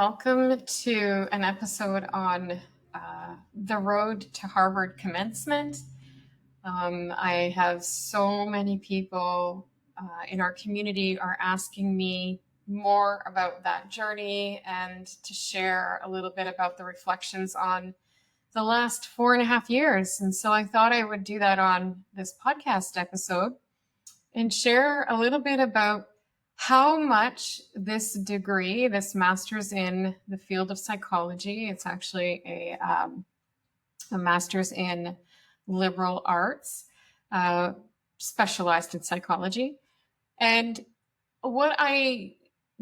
Welcome to an episode on the road to Harvard Commencement. I have so many people in our community are asking me more about that journey and to share a little bit about the reflections on the last 4.5 years. And so I thought I would do that on this podcast episode and share a little bit about how much this degree, this master's in the field of psychology, it's actually a master's in liberal arts, specialized in psychology. And what I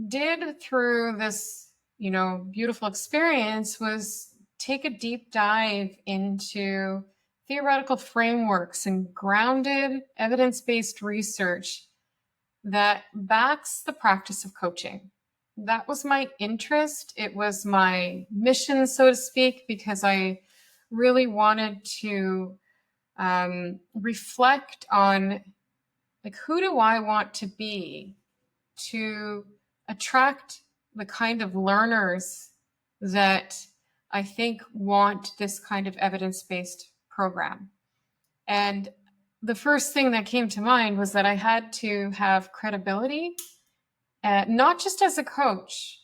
did through this, beautiful experience was take a deep dive into theoretical frameworks and grounded evidence-based research that backs the practice of coaching. That was my interest. It was my mission, so to speak, because I really wanted to reflect on, who do I want to be to attract the kind of learners that I think want this kind of evidence-based program. And the first thing that came to mind was that I had to have credibility, not just as a coach,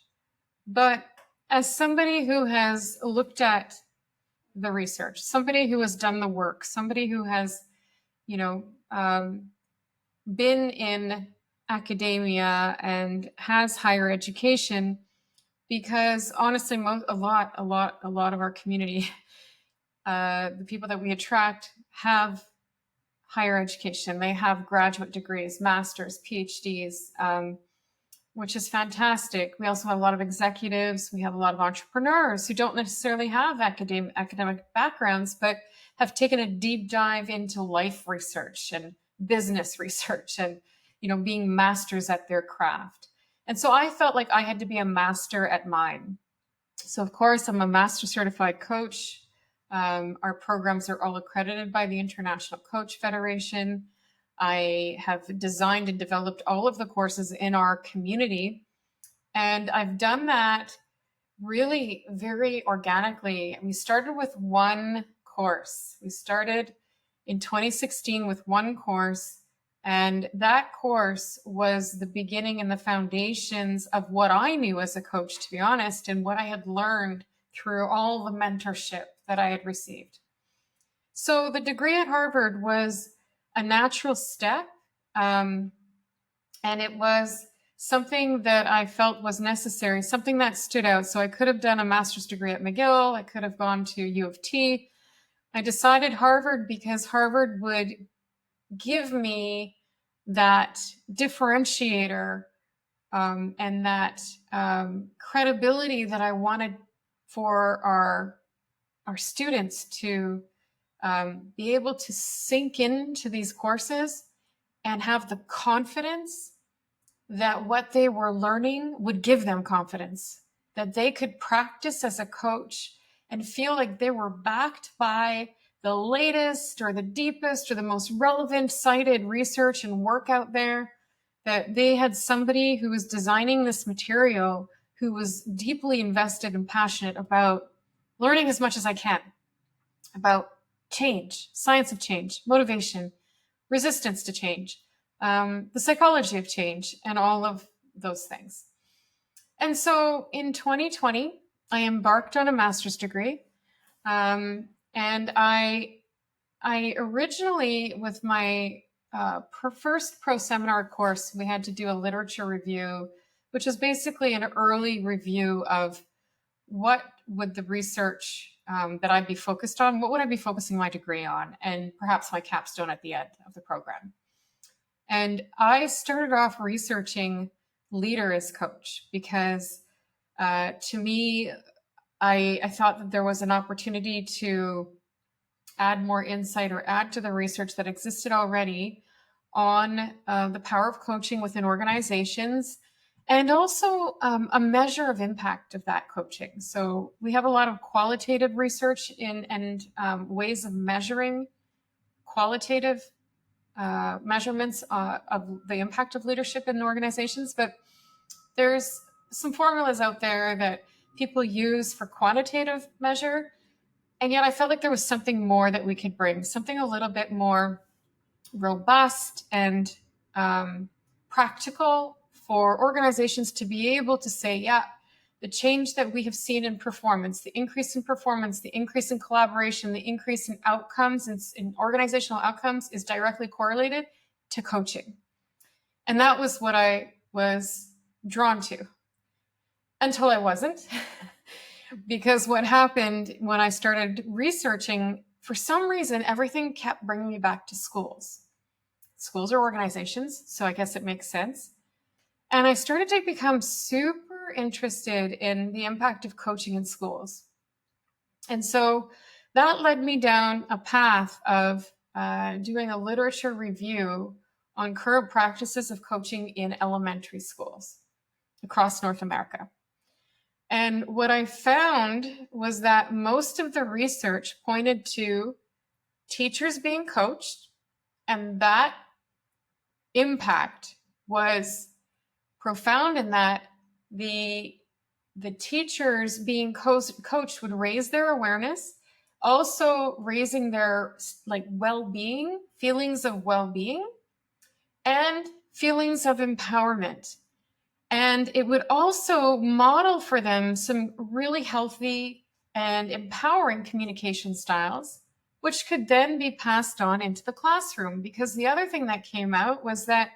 but as somebody who has looked at the research, somebody who has done the work, somebody who has, been in academia and has higher education. Because honestly, a lot of our community, the people that we attract have higher education. They have graduate degrees, masters, PhDs, which is fantastic. We also have a lot of executives. We have a lot of entrepreneurs who don't necessarily have academic backgrounds, but have taken a deep dive into life research and business research and, being masters at their craft. And so I felt like I had to be a master at mine. So of course, I'm a master certified coach. Our programs are all accredited by the International Coach Federation. I have designed and developed all of the courses in our community. And I've done that really very organically. We started with one course. We started in 2016 with one course. And that course was the beginning and the foundations of what I knew as a coach, to be honest, and what I had learned through all the mentorship that I had received. So the degree at Harvard was a natural step, and it was something that I felt was necessary, something that stood out. So I could have done a master's degree at McGill. I could have gone to U of T. I decided Harvard because Harvard would give me that differentiator and that credibility that I wanted for our students to be able to sink into these courses and have the confidence that what they were learning would give them confidence, that they could practice as a coach and feel like they were backed by the latest or the deepest or the most relevant cited research and work out there, that they had somebody who was designing this material who was deeply invested and passionate about learning as much as I can about change, science of change, motivation, resistance to change, the psychology of change, and all of those things. And so in 2020, I embarked on a master's degree. And I originally, with my first pro seminar course, we had to do a literature review, which is basically an early review of what would the research that I'd be focused on, what would I be focusing my degree on, and perhaps my capstone at the end of the program. And I started off researching leader as coach because to me, I thought that there was an opportunity to add more insight or add to the research that existed already on the power of coaching within organizations, and also a measure of impact of that coaching. So we have a lot of qualitative research and ways of measuring qualitative measurements of the impact of leadership in organizations, but there's some formulas out there that people use for quantitative measure. And yet I felt like there was something more that we could bring, something a little bit more robust and practical for organizations to be able to say, yeah, the change that we have seen in performance, the increase in collaboration, the increase in outcomes, in organizational outcomes is directly correlated to coaching. And that was what I was drawn to until I wasn't. Because what happened when I started researching, for some reason, everything kept bringing me back to schools. Schools are organizations, so I guess it makes sense. And I started to become super interested in the impact of coaching in schools. And so that led me down a path of doing a literature review on current practices of coaching in elementary schools across North America. And what I found was that most of the research pointed to teachers being coached, and that impact was profound in that the teachers being coached would raise their awareness, also raising their well-being, feelings of well-being, and feelings of empowerment. And it would also model for them some really healthy and empowering communication styles, which could then be passed on into the classroom. Because the other thing that came out was that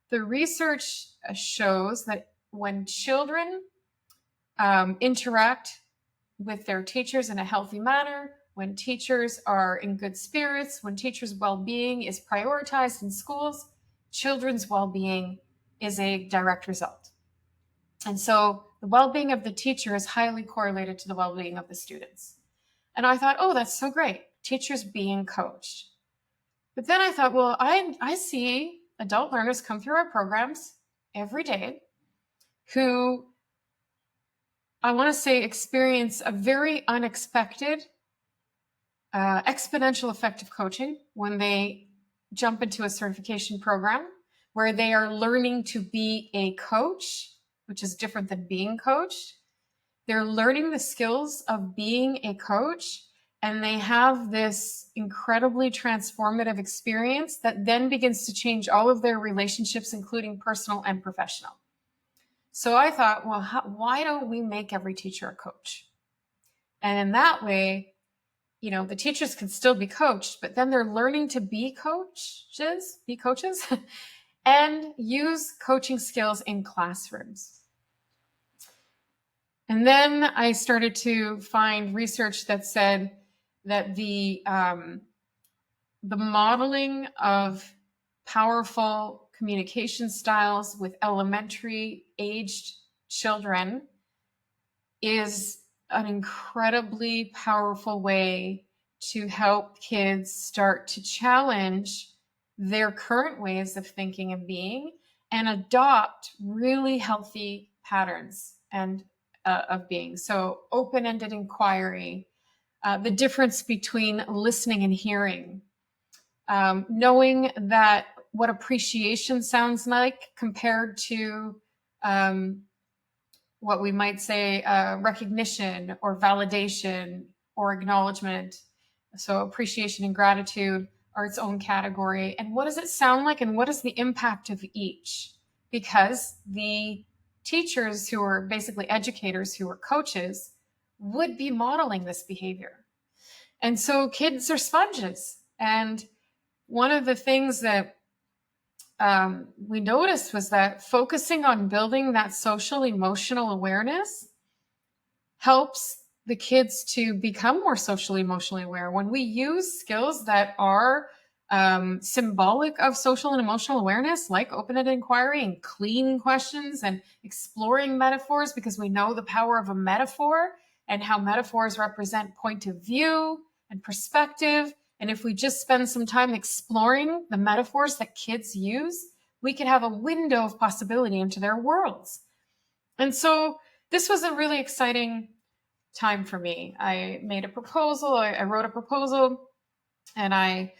the research shows that when children interact with their teachers in a healthy manner, when teachers are in good spirits, when teachers' well-being is prioritized in schools, children's well-being is a direct result. And so the well-being of the teacher is highly correlated to the well-being of the students. And I thought, oh, that's so great. Teachers being coached. But then I thought, well, I see adult learners come through our programs every day who, I want to say, experience a very unexpected, exponential effect of coaching when they jump into a certification program where they are learning to be a coach, which is different than being coached. They're learning the skills of being a coach, and they have this incredibly transformative experience that then begins to change all of their relationships, including personal and professional. So I thought, well, why don't we make every teacher a coach? And in that way, the teachers can still be coached, but then they're learning to be coaches, and use coaching skills in classrooms. And then I started to find research that said that the modeling of powerful communication styles with elementary aged children is an incredibly powerful way to help kids start to challenge their current ways of thinking and being and adopt really healthy patterns and of being. So open-ended inquiry, the difference between listening and hearing, knowing that what appreciation sounds like compared to what we might say recognition or validation or acknowledgement. So appreciation and gratitude are its own category. And what does it sound like, and what is the impact of each? Because the teachers who are basically educators, who are coaches, would be modeling this behavior. And so kids are sponges. And one of the things that we noticed was that focusing on building that social emotional awareness helps the kids to become more socially emotionally aware. When we use skills that are symbolic of social and emotional awareness, like open-ended inquiry and clean questions and exploring metaphors, because we know the power of a metaphor and how metaphors represent point of view and perspective. And if we just spend some time exploring the metaphors that kids use, we can have a window of possibility into their worlds. And so this was a really exciting time for me. I made a proposal, I wrote a proposal, and I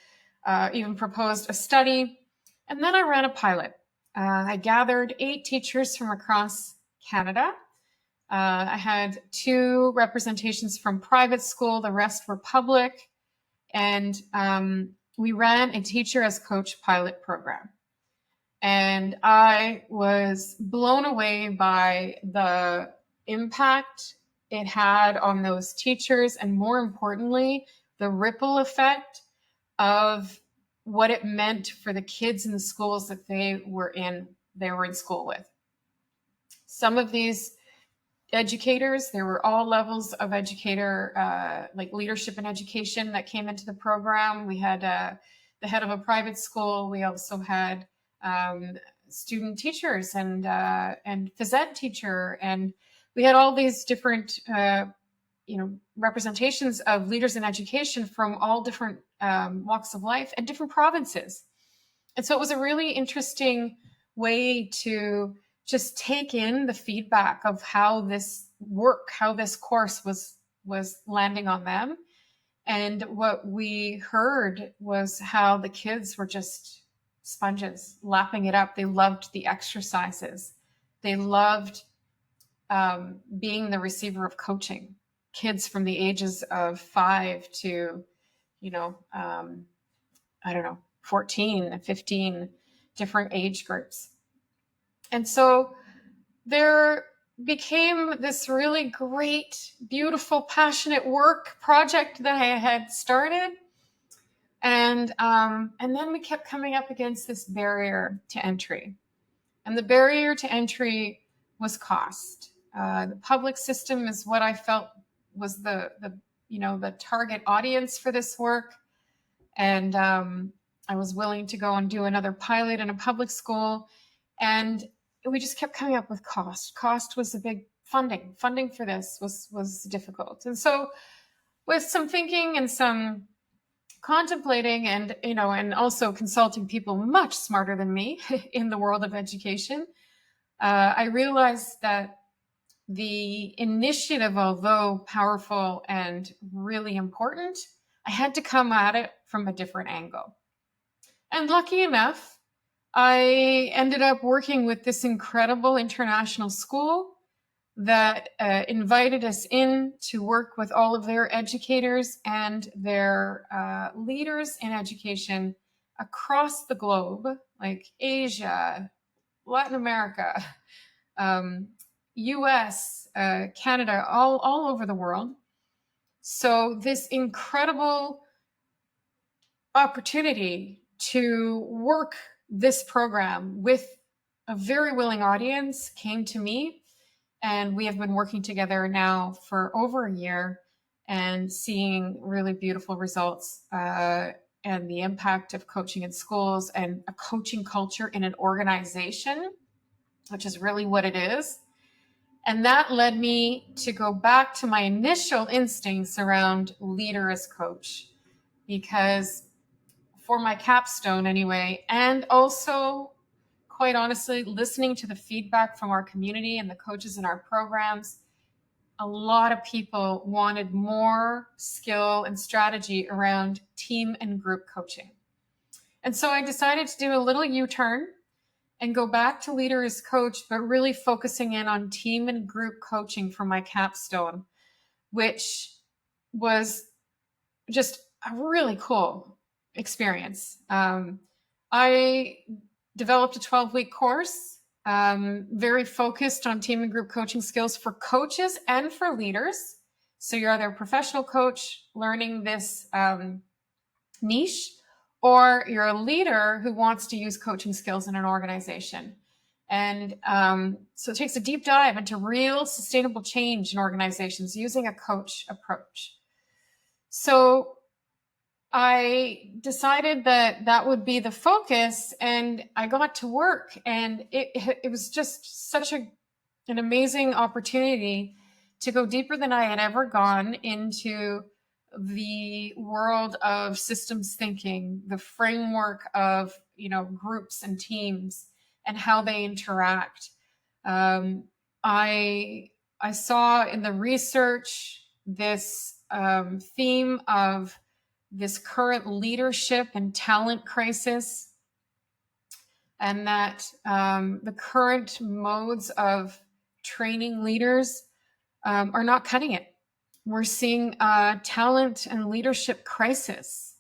even proposed a study. And then I ran a pilot. I gathered 8 teachers from across Canada I had 2 representations from private school. The rest were public. And we ran a teacher as coach pilot program. And I was blown away by the impact it had on those teachers, and more importantly, the ripple effect of what it meant for the kids in the schools that they were in school with. Some of these educators, there were all levels of educator, like leadership and education, that came into the program. We had the head of a private school. We also had student teachers and phys ed teacher, and we had all these different representations of leaders in education from all different walks of life and different provinces. And so it was a really interesting way to just take in the feedback of how this course was landing on them. And what we heard was how the kids were just sponges, lapping it up. They loved the exercises. They loved being the receiver of coaching. Kids from the ages of 5 to, 14, 15, different age groups. And so there became this really great, beautiful, passionate work project that I had started. And then we kept coming up against this barrier to entry. And the barrier to entry was cost. The public system is what I felt was the target audience for this work. And I was willing to go and do another pilot in a public school. And we just kept coming up with cost. Cost was a big funding. Funding for this was difficult. And so with some thinking and some contemplating and also consulting people much smarter than me in the world of education, I realized that the initiative, although powerful and really important, I had to come at it from a different angle. And lucky enough, I ended up working with this incredible international school that invited us in to work with all of their educators and their leaders in education across the globe, like Asia, Latin America, US, Canada, all over the world. So this incredible opportunity to work this program with a very willing audience came to me. And we have been working together now for over a year and seeing really beautiful results and the impact of coaching in schools and a coaching culture in an organization, which is really what it is. And that led me to go back to my initial instincts around leader as coach, because for my capstone anyway, and also quite honestly, listening to the feedback from our community and the coaches in our programs, a lot of people wanted more skill and strategy around team and group coaching. And so I decided to do a little U-turn and go back to leader as coach, but really focusing in on team and group coaching for my capstone, which was just a really cool experience. I developed a 12-week course, very focused on team and group coaching skills for coaches and for leaders. So you're either a professional coach learning this niche, or you're a leader who wants to use coaching skills in an organization. And so it takes a deep dive into real sustainable change in organizations using a coach approach. So I decided that would be the focus, and I got to work, and it was just such an amazing opportunity to go deeper than I had ever gone into the world of systems thinking, the framework of groups and teams and how they interact. I saw in the research this theme of this current leadership and talent crisis, and that the current modes of training leaders are not cutting it. We're seeing a talent and leadership crisis,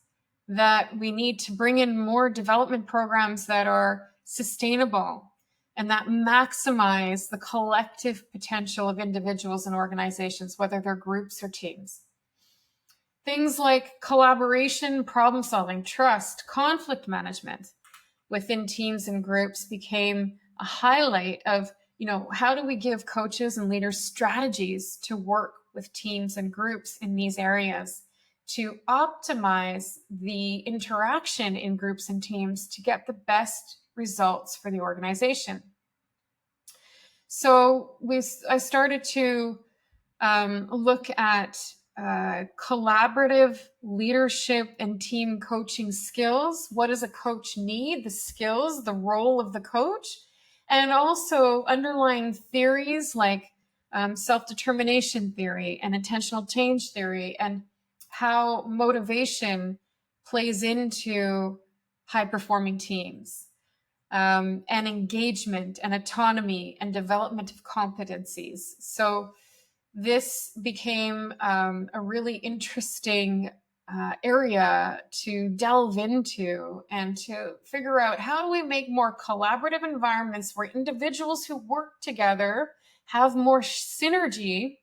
that we need to bring in more development programs that are sustainable and that maximize the collective potential of individuals and organizations, whether they're groups or teams. Things like collaboration, problem solving, trust, conflict management within teams and groups became a highlight of, how do we give coaches and leaders strategies to work with teams and groups in these areas to optimize the interaction in groups and teams to get the best results for the organization. So I started to look at collaborative leadership and team coaching skills. What does a coach need? The skills, the role of the coach, and also underlying theories like self-determination theory and intentional change theory, and how motivation plays into high-performing teams, and engagement and autonomy and development of competencies. So this became a really interesting area to delve into and to figure out, how do we make more collaborative environments where individuals who work together have more synergy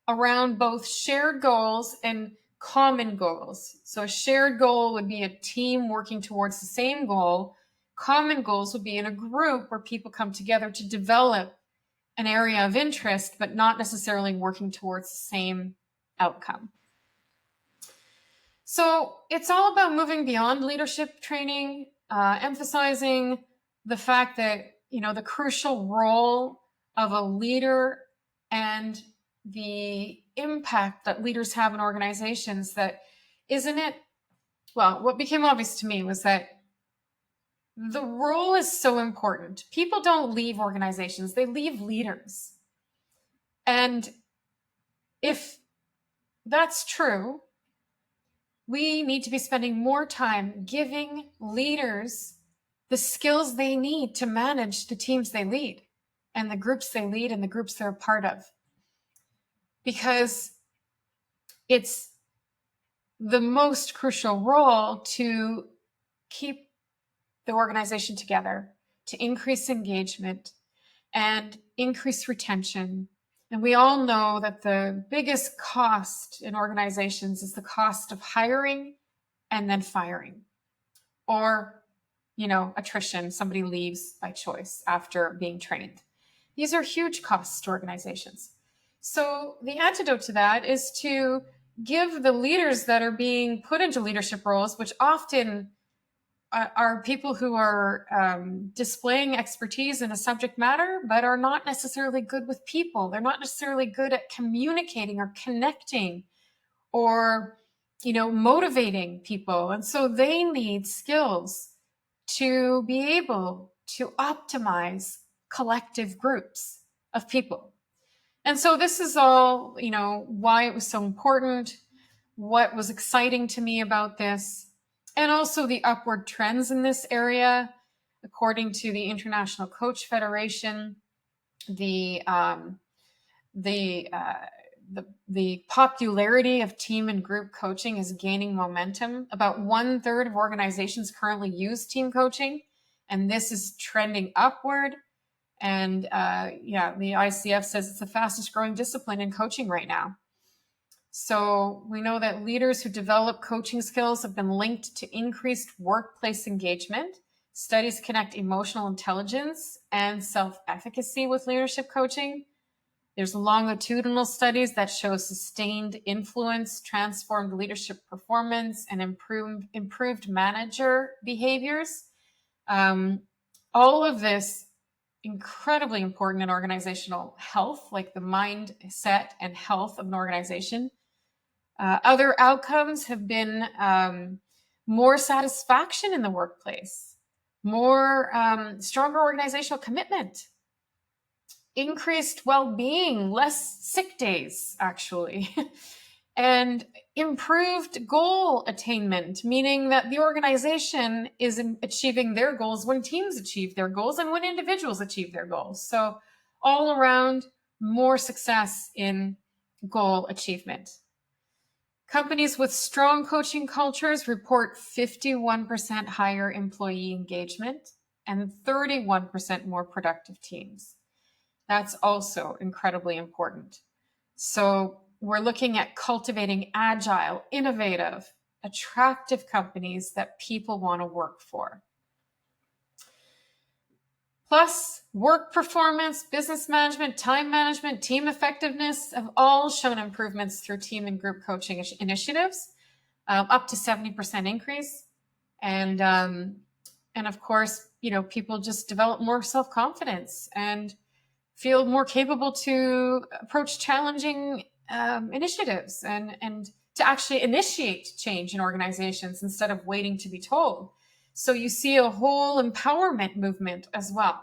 around both shared goals and common goals. So a shared goal would be a team working towards the same goal. Common goals would be in a group where people come together to develop an area of interest, but not necessarily working towards the same outcome. So it's all about moving beyond leadership training, emphasizing the fact that, the crucial role of a leader and the impact that leaders have in organizations. That isn't it? Well, what became obvious to me was that the role is so important. People don't leave organizations, they leave leaders. And if that's true, we need to be spending more time giving leaders the skills they need to manage the teams they lead and the groups they lead and the groups they're a part of. Because it's the most crucial role to keep the organization together, to increase engagement and increase retention. And we all know that the biggest cost in organizations is the cost of hiring and then firing, or, attrition. Somebody leaves by choice after being trained. These are huge costs to organizations. So the antidote to that is to give the leaders that are being put into leadership roles, which often are people who are displaying expertise in a subject matter, but are not necessarily good with people. They're not necessarily good at communicating or connecting or, motivating people. And so they need skills to be able to optimize collective groups of people. And so this is all, why it was so important, what was exciting to me about this, and also the upward trends in this area. According to the International Coach Federation, the popularity of team and group coaching is gaining momentum. About 1/3 of organizations currently use team coaching, and this is trending upward. And the ICF says it's the fastest growing discipline in coaching right now. So we know that leaders who develop coaching skills have been linked to increased workplace engagement. Studies connect emotional intelligence and self-efficacy with leadership coaching. There's longitudinal studies that show sustained influence, transformed leadership performance, and improved manager behaviors. All of this incredibly important in organizational health, like the mindset and health of an organization. Other outcomes have been more satisfaction in the workplace, more stronger organizational commitment, increased well-being, less sick days, actually, and improved goal attainment, meaning that the organization is achieving their goals when teams achieve their goals and when individuals achieve their goals. So all around, more success in goal achievement. Companies with strong coaching cultures report 51% higher employee engagement and 31% more productive teams. That's also incredibly important. So we're looking at cultivating agile, innovative, attractive companies that people want to work for. Plus, work performance, business management, time management, team effectiveness have all shown improvements through team and group coaching initiatives, up to 70% increase. And of course, people just develop more self-confidence and feel more capable to approach challenging initiatives and to actually initiate change in organizations instead of waiting to be told. So you see a whole empowerment movement as well.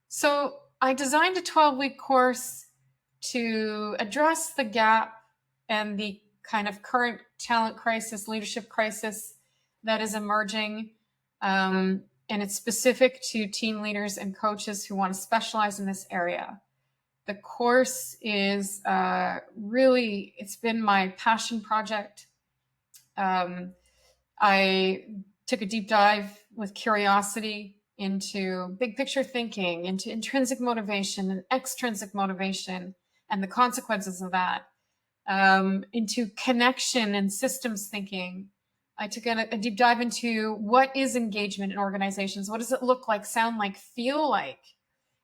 So I designed a 12-week course to address the gap and the kind of current talent crisis, leadership crisis that is emerging. And it's specific to team leaders and coaches who want to specialize in this area. The course is really, it's been my passion project. I took a deep dive with curiosity into big picture thinking, into intrinsic motivation and extrinsic motivation and the consequences of that, into connection and systems thinking. I took a deep dive into what is engagement in organizations. What does it look like, sound like, feel like?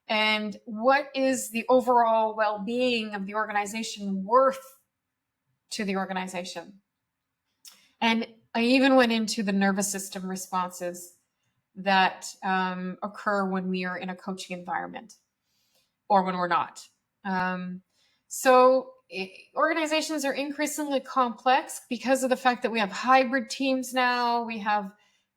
And what is the overall well-being of the organization worth to the organization? And I even went into the nervous system responses that occur when we are in a coaching environment or when we're not. Organizations are increasingly complex because of the fact that we have hybrid teams now. We have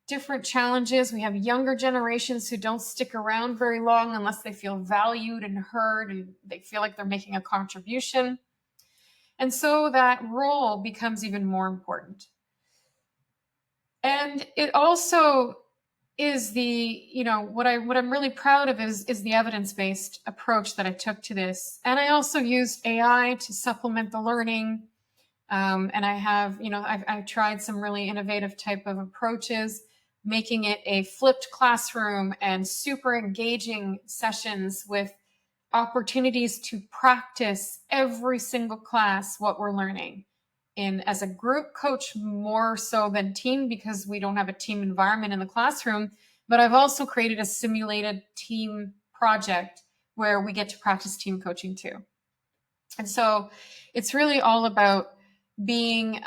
different challenges. We have younger generations who don't stick around very long unless they feel valued and heard and they feel like they're making a contribution. And so that role becomes even more important. And it also is what I'm really proud of is the evidence-based approach that I took to this. And I also used AI to supplement the learning. And I have, I've tried some really innovative type of approaches, making it a flipped classroom and super engaging sessions with opportunities to practice every single class what we're learning in as a group coach, more so than team, because we don't have a team environment in the classroom. But I've also created a simulated team project where we get to practice team coaching too. And so it's really all about being,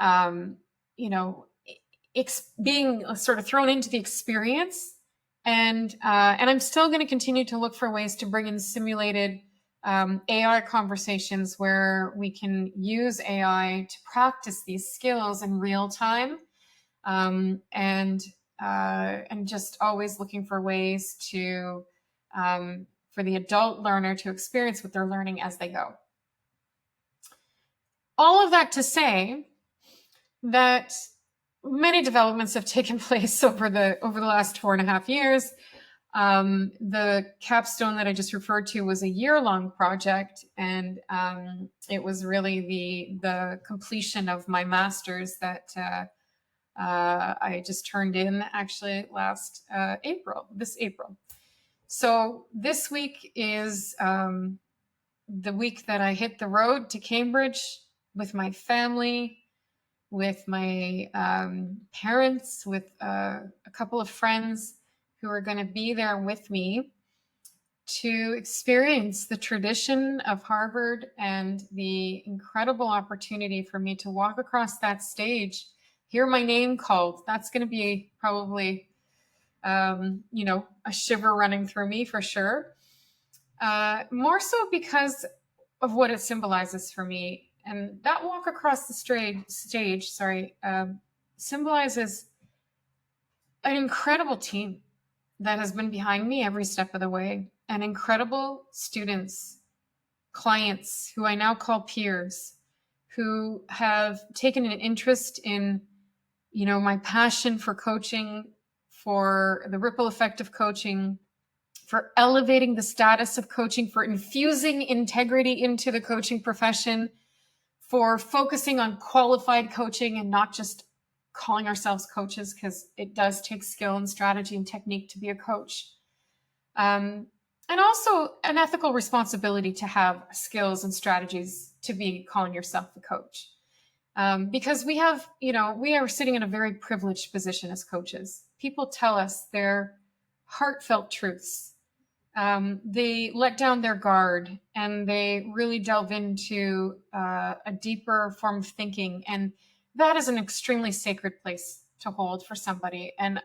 being sort of thrown into the experience. And I'm still going to continue to look for ways to bring in simulated AI conversations where we can use AI to practice these skills in real time, and just always looking for ways to for the adult learner to experience what they're learning as they go. All of that to say that many developments have taken place over the last 4.5 years. The capstone that I just referred to was a year-long project, and it was really the completion of my master's that I just turned in actually this April. So this week is the week that I hit the road to Cambridge with my family, with my parents, with a couple of friends who are going to be there with me to experience the tradition of Harvard and the incredible opportunity for me to walk across that stage, hear my name called. That's going to be probably, a shiver running through me for sure. More so because of what it symbolizes for me. And that walk across the stage, symbolizes an incredible team that has been behind me every step of the way, and incredible students, clients who I now call peers, who have taken an interest in, my passion for coaching, for the ripple effect of coaching, for elevating the status of coaching, for infusing integrity into the coaching profession, for focusing on qualified coaching and not just calling ourselves coaches, because it does take skill and strategy and technique to be a coach. And also an ethical responsibility to have skills and strategies to be calling yourself a coach. Because we are sitting in a very privileged position as coaches. People tell us their heartfelt truths. They let down their guard and they really delve into a deeper form of thinking. And that is an extremely sacred place to hold for somebody. And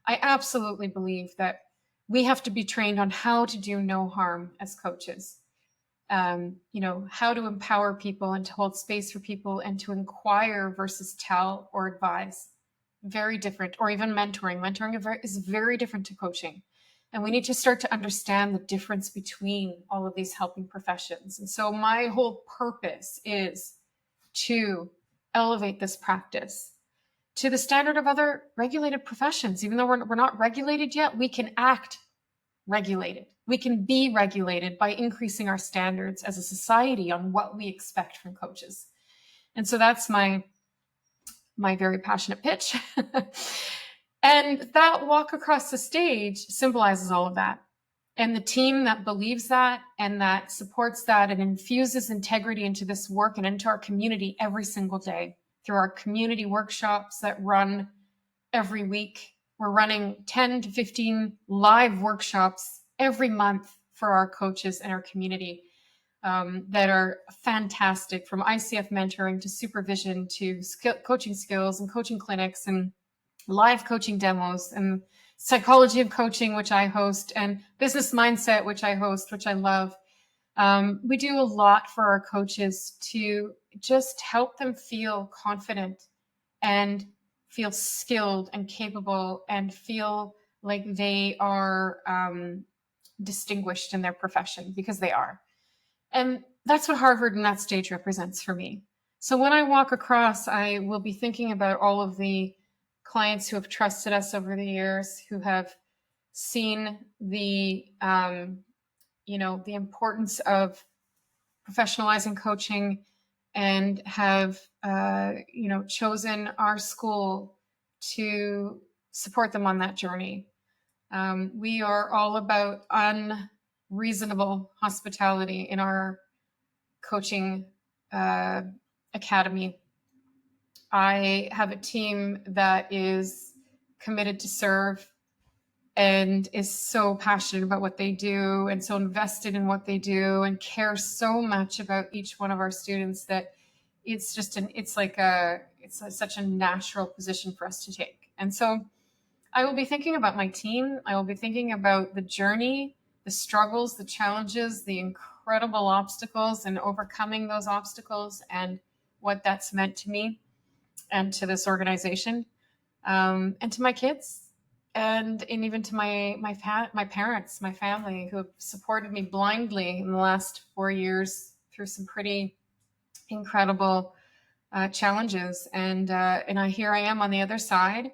I absolutely believe that we have to be trained on how to do no harm as coaches. How to empower people and to hold space for people and to inquire versus tell or advise. Very different. Or even mentoring. Mentoring is very different to coaching. And we need to start to understand the difference between all of these helping professions. And so my whole purpose is to elevate this practice to the standard of other regulated professions. Even though we're not regulated yet, we can act regulated. We can be regulated by increasing our standards as a society on what we expect from coaches. And so that's my very passionate pitch. And that walk across the stage symbolizes all of that. And the team that believes that and that supports that and infuses integrity into this work and into our community every single day through our community workshops that run every week. We're running 10 to 15 live workshops every month for our coaches and our community that are fantastic, from ICF mentoring to supervision to coaching skills and coaching clinics and live coaching demos and psychology of coaching, which I host, and business mindset, which I host, which I love. We do a lot for our coaches to just help them feel confident and feel skilled and capable and feel like they are distinguished in their profession, because they are. And that's what Harvard and that stage represents for me. So when I walk across, I will be thinking about all of the clients who have trusted us over the years, who have seen the importance of professionalizing coaching and have chosen our school to support them on that journey. We are all about unreasonable hospitality in our coaching academy. I have a team that is committed to serve and is so passionate about what they do and so invested in what they do and care so much about each one of our students that it's such a natural position for us to take. And so I will be thinking about my team. I will be thinking about the journey, the struggles, the challenges, the incredible obstacles, and overcoming those obstacles, and what that's meant to me and to this organization, and to my kids, and even to my parents, my family, who have supported me blindly in the last 4 years through some pretty incredible challenges. And here I am on the other side.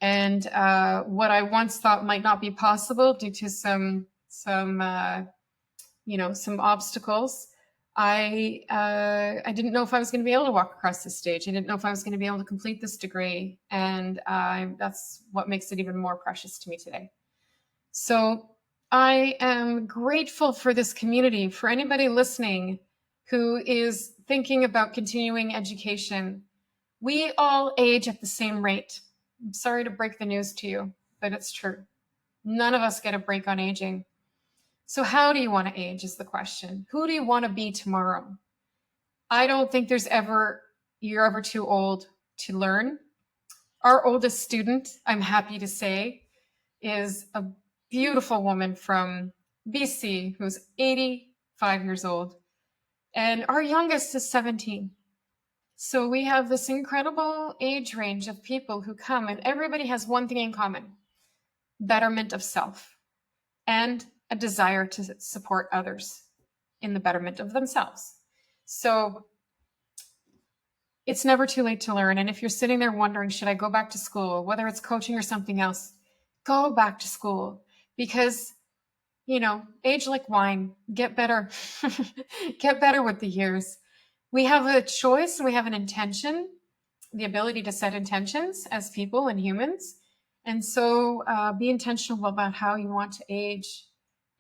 And what I once thought might not be possible due to some obstacles, I didn't know if I was going to be able to walk across this stage. I didn't know if I was going to be able to complete this degree. And that's what makes it even more precious to me today. So I am grateful for this community, for anybody listening who is thinking about continuing education. We all age at the same rate. I'm sorry to break the news to you, but it's true. None of us get a break on aging. So how do you want to age is the question. Who do you want to be tomorrow? I don't think you're ever too old to learn. Our oldest student, I'm happy to say, is a beautiful woman from BC who's 85 years old. And our youngest is 17. So we have this incredible age range of people who come, and everybody has one thing in common: betterment of self and a desire to support others in the betterment of themselves. So it's never too late to learn. And if you're sitting there wondering, should I go back to school, whether it's coaching or something else, go back to school, because age like wine, get better, get better with the years. We have a choice and we have an intention, the ability to set intentions as people and humans. And so be intentional about how you want to age.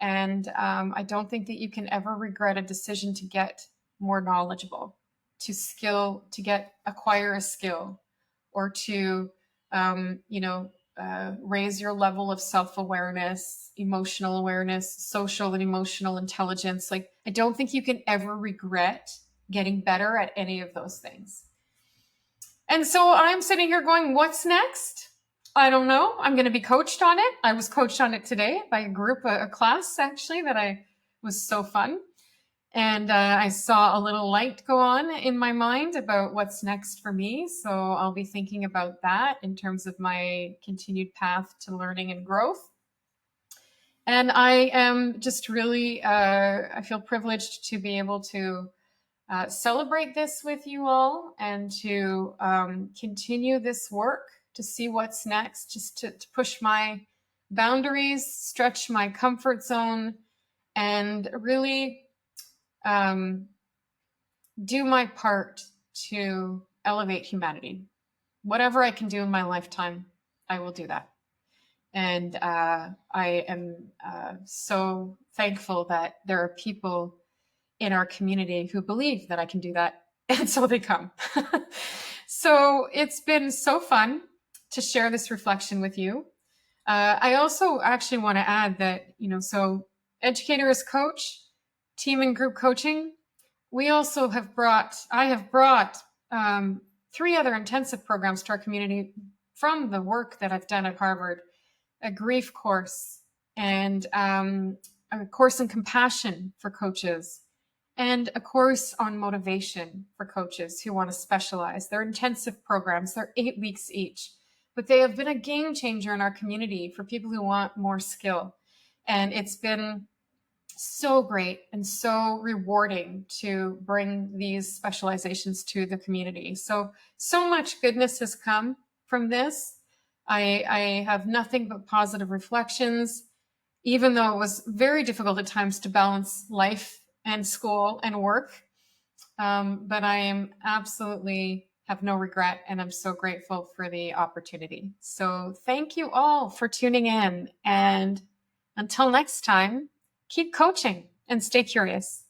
And I don't think that you can ever regret a decision to get more knowledgeable, to acquire a skill, or to, raise your level of self-awareness, emotional awareness, social and emotional intelligence. Like, I don't think you can ever regret getting better at any of those things. And so I'm sitting here going, what's next? I don't know. I'm going to be coached on it. I was coached on it today by a class actually, that was so fun. And I saw a little light go on in my mind about what's next for me. So I'll be thinking about that in terms of my continued path to learning and growth. And I am just really, I feel privileged to be able to celebrate this with you all, and to continue this work, to see what's next, just to push my boundaries, stretch my comfort zone, and really do my part to elevate humanity. Whatever I can do in my lifetime, I will do that. And I am so thankful that there are people in our community who believe that I can do that. And so they come. So it's been so fun to share this reflection with you. I also actually want to add that, so educator as coach, team and group coaching, I have brought 3 other intensive programs to our community from the work that I've done at Harvard: a grief course, and a course in compassion for coaches, and a course on motivation for coaches who want to specialize. They're intensive programs. They're 8 weeks each, but they have been a game changer in our community for people who want more skill. And it's been so great and so rewarding to bring these specializations to the community. So much goodness has come from this. I have nothing but positive reflections, even though it was very difficult at times to balance life and school and work. But I am absolutely have no regret, and I'm so grateful for the opportunity. So thank you all for tuning in. And until next time, keep coaching and stay curious.